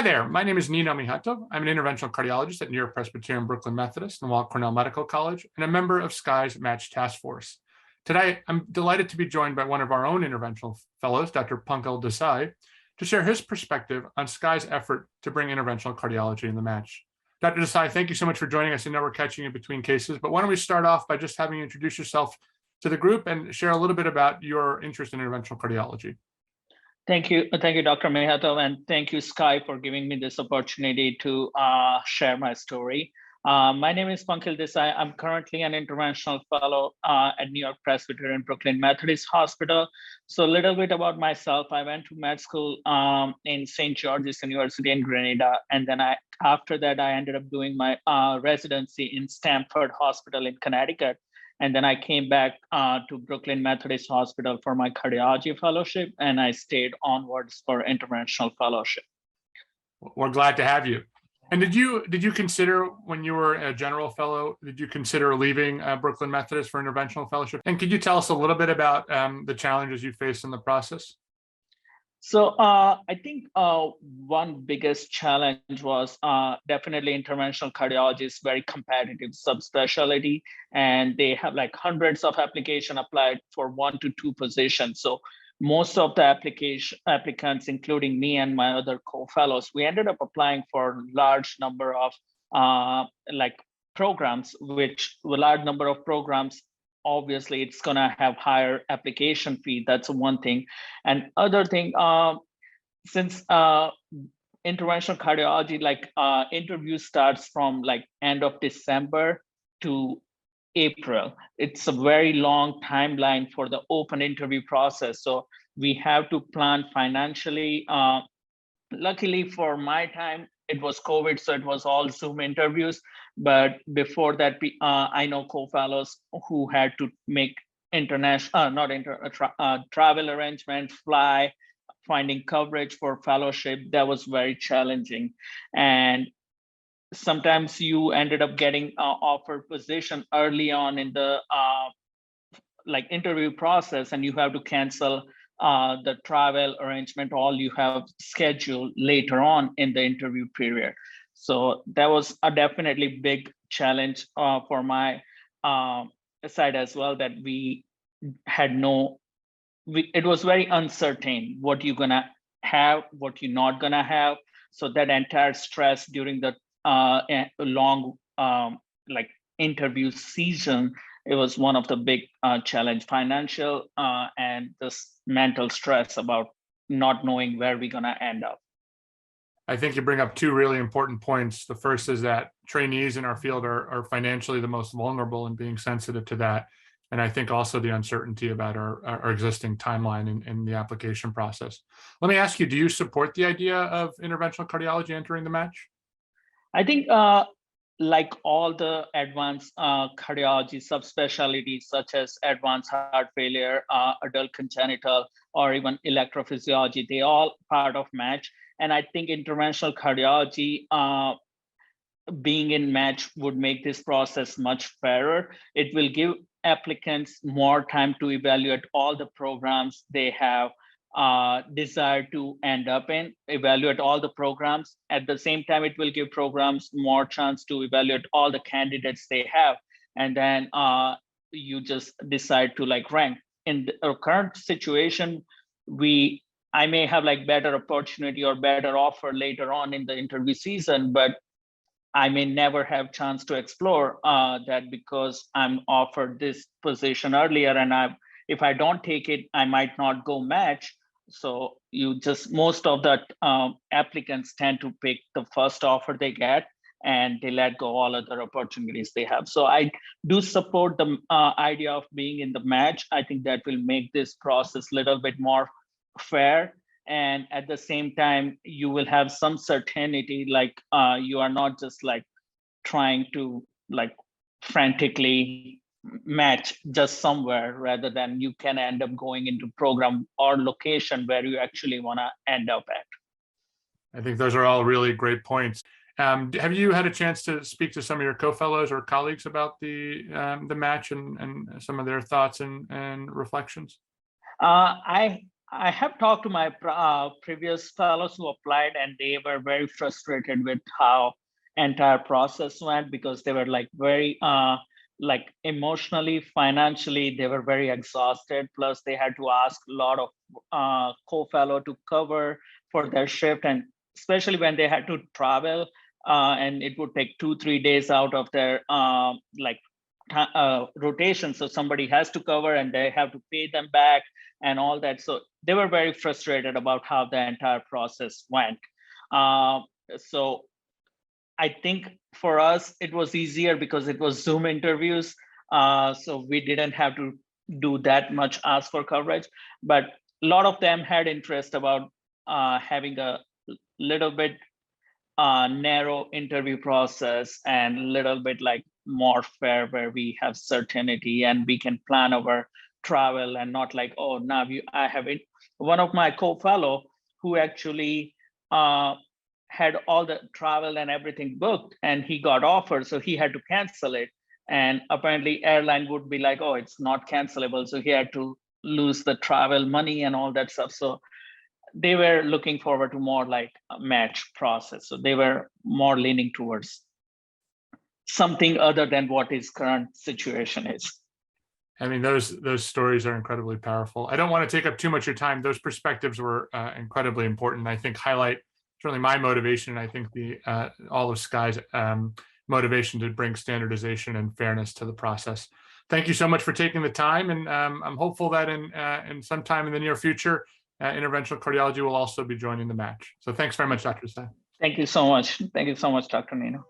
Hi there, my name is Mihatov. I'm an interventional cardiologist at New York Presbyterian Brooklyn Methodist and Weill Cornell Medical College, and a member of SCAI's Match Task Force. Today, I'm delighted to be joined by one of our own interventional fellows, Dr. Desai, to share his perspective on SCAI's effort to bring interventional cardiology in the match. Dr. Desai, thank you so much for joining us. I know we're catching you between cases, but why don't we start off by just having you introduce yourself to the group and share a little bit about your interest in interventional cardiology. Thank you, Dr. Mihatov, and thank you, SCAI, for giving me this opportunity to share my story. My name is Dr Desai. I'm currently an interventional fellow at New York Presbyterian Brooklyn Methodist Hospital. So a little bit about myself. I went to med school in St. George's University in Grenada, and then after that, I ended up doing my residency in Stanford Hospital in Connecticut. And then I came back to Brooklyn Methodist Hospital for my cardiology fellowship, and I stayed onwards for interventional fellowship. We're glad to have you. And did you consider, when you were a general fellow, did you consider leaving Brooklyn Methodist for interventional fellowship? And could you tell us a little bit about the challenges you faced in the process? So I think one biggest challenge was definitely interventional cardiology is very competitive subspecialty, and they have like hundreds of applications applied for 1 to 2 positions. So most of the applicants, including me and my other co-fellows, we ended up applying for large number of programs, which a large number of programs, obviously it's going to have higher application fee. That's one thing. And other thing, since interventional cardiology, interview starts from end of December to April. It's a very long timeline for the open interview process. So we have to plan financially. Luckily for my time, it was COVID, so it was all Zoom interviews. But before that, I know co-fellows who had to make travel arrangements, fly, finding coverage for fellowship. That was very challenging. And sometimes you ended up getting offered position early on in the interview process, and you have to cancel the travel arrangement, all you have scheduled later on in the interview period. So that was a definitely big challenge for my side as well, that we had it was very uncertain what you're gonna have, what you're not gonna have. So that entire stress during the long interview season, it was one of the big challenge, financial and this mental stress about not knowing where we're gonna end up. I think you bring up 2 really important points. The first is that trainees in our field are financially the most vulnerable and being sensitive to that. And I think also the uncertainty about our existing timeline in the application process. Let me ask you, do you support the idea of interventional cardiology entering the match? I think like all the advanced cardiology subspecialties, such as advanced heart failure, adult congenital, or even electrophysiology, they all part of match. And I think interventional cardiology being in match would make this process much fairer. It will give applicants more time to evaluate all the programs they have desire to end up in, evaluate all the programs. At the same time, it will give programs more chance to evaluate all the candidates they have. And then you just decide to rank. In the current situation, I may have better opportunity or better offer later on in the interview season, but I may never have chance to explore that because I'm offered this position earlier, and if I don't take it, I might not go match. So most of the applicants tend to pick the first offer they get, and they let go all other opportunities they have. So I do support the idea of being in the match. I think that will make this process a little bit more fair. And at the same time, you will have some certainty, you are not just trying to frantically match just somewhere, rather than you can end up going into program or location where you actually want to end up at. I think those are all really great points. Have you had a chance to speak to some of your co-fellows or colleagues about the match and some of their thoughts and reflections? I have talked to my previous fellows who applied, and they were very frustrated with how entire process went because they were like very like emotionally, financially, they were very exhausted. Plus, they had to ask a lot of co-fellow to cover for their shift, and especially when they had to travel, and it would take 2-3 days out of their rotation. So somebody has to cover, and they have to pay them back and all that. So they were very frustrated about how the entire process went. So I think for us, it was easier because it was Zoom interviews. So we didn't have to do that much ask for coverage, but a lot of them had interest about having a little bit narrow interview process and a little bit like more fair, where we have certainty and we can plan our travel, and not like, oh, now I have it. One of my co-fellow who actually had all the travel and everything booked, and he got offered, so he had to cancel it. And apparently airline would be like, oh, it's not cancelable. So he had to lose the travel money and all that stuff. So they were looking forward to more like a match process. So they were more leaning towards something other than what his current situation is. I mean, those stories are incredibly powerful. I don't want to take up too much of your time. Those perspectives were incredibly important. I think highlight certainly my motivation, and I think the all of SCAI's motivation to bring standardization and fairness to the process. Thank you so much for taking the time, and I'm hopeful that in sometime in the near future, interventional cardiology will also be joining the match. So thanks very much, Dr. Desai. Thank you so much. Thank you so much, Dr. Nino.